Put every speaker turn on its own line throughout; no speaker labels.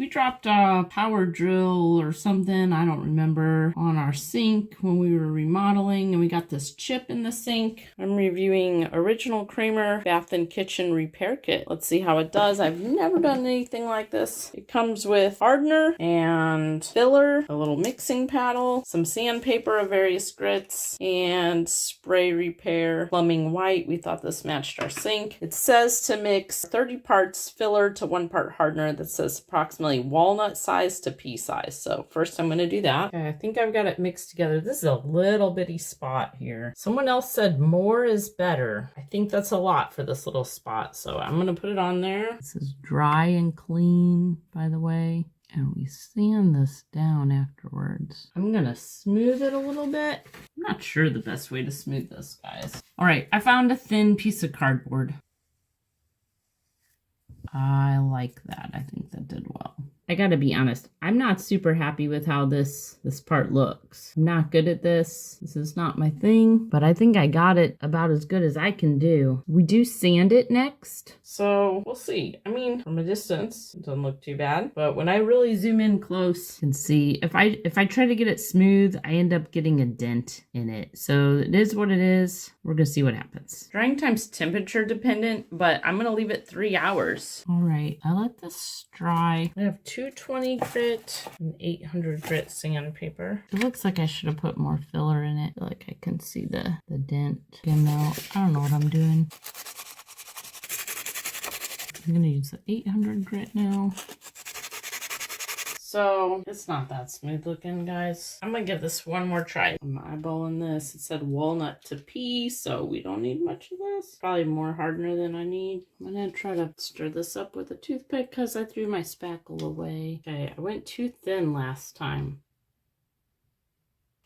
dropped a power drill or something, I don't remember, on our sink when we were remodeling, and we got this chip in the sink. I'm reviewing original Cramer bath and kitchen repair kit. Let's see how it does. I've never done anything like this. It comes with hardener and filler, a little mixing paddle, some sandpaper of various grits, and spray repair plumbing white. We thought this matched our sink. It says to mix 30 parts filler to 1 part hardener. That says approximately walnut size to pea size. So first I'm going to do that. Okay, I think I've got it mixed together. This is a little bitty spot here. Someone else said more is better. I think that's a lot for this little spot. So I'm going to put it on there. This is dry and clean, by the way. And we sand this down afterwards. I'm gonna smooth it a little bit. I'm not sure the best way to smooth this, guys. All right, I found a thin piece of cardboard. I like that. I think that did well. I gotta be honest, I'm not super happy with how this part looks. I'm not good at this. This is not my thing, but I think I got it about as good as I can do. We do sand it next, so we'll see. I mean, from a distance, it doesn't look too bad, but when I really zoom in close, you can see if I try to get it smooth, I end up getting a dent in it. So it is what it is. We're gonna see what happens. Drying time's temperature dependent, but I'm gonna leave it 3 hours. All right, I let this dry. I have 220 grit and 800 grit sandpaper. It looks like I should have put more filler in it. I feel like I can see the dent. Again, though, I don't know what I'm doing. I'm gonna use the 800 grit now. So it's not that smooth looking, guys. I'm gonna give this one more try. I'm eyeballing this. It said walnut to pea, so we don't need much of this. Probably more hardener than I need. I'm gonna try to stir this up with a toothpick because I threw my spackle away. Okay, I went too thin last time.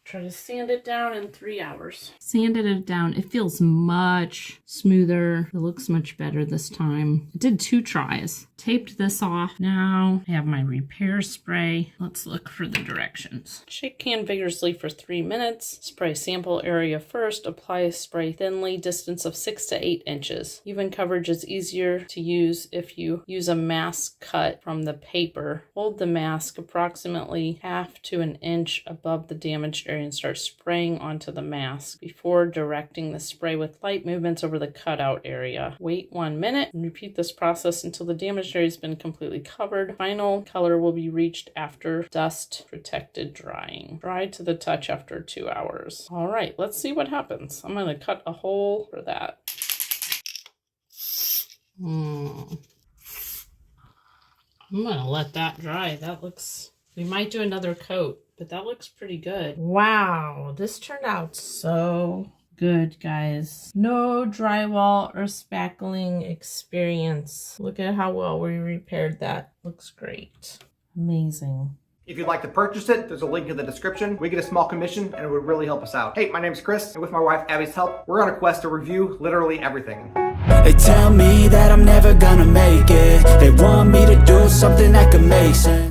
Try to sand it down in 3 hours. Sanded it down. It feels much smoother. It looks much better this time. I did 2 tries. Taped this off. Now I have my repair spray. Let's look for the directions. Shake can vigorously for 3 minutes. Spray sample area first. Apply spray thinly, distance of 6 to 8 inches. Even coverage is easier to use if you use a mask cut from the paper. Hold the mask approximately 1/2 to 1 inch above the damaged area and start spraying onto the mask before directing the spray with light movements over the cutout area. Wait 1 minute and repeat this process until the damaged area has been completely covered. Final color will be reached after dust protected drying. Dry to the touch after 2 hours. All right, let's see what happens. I'm going to cut a hole for that. I'm going to let that dry. That looks... We might do another coat, but that looks pretty good. Wow, this turned out so good, guys. No drywall or spackling experience. Look at how well we repaired that. Looks great. Amazing.
If you'd like to purchase it, there's a link in the description. We get a small commission and it would really help us out. Hey, my name's Chris, and with my wife Abby's help, we're on a quest to review literally everything.
They tell me that I'm never gonna make it. They want me to do something that could make sense.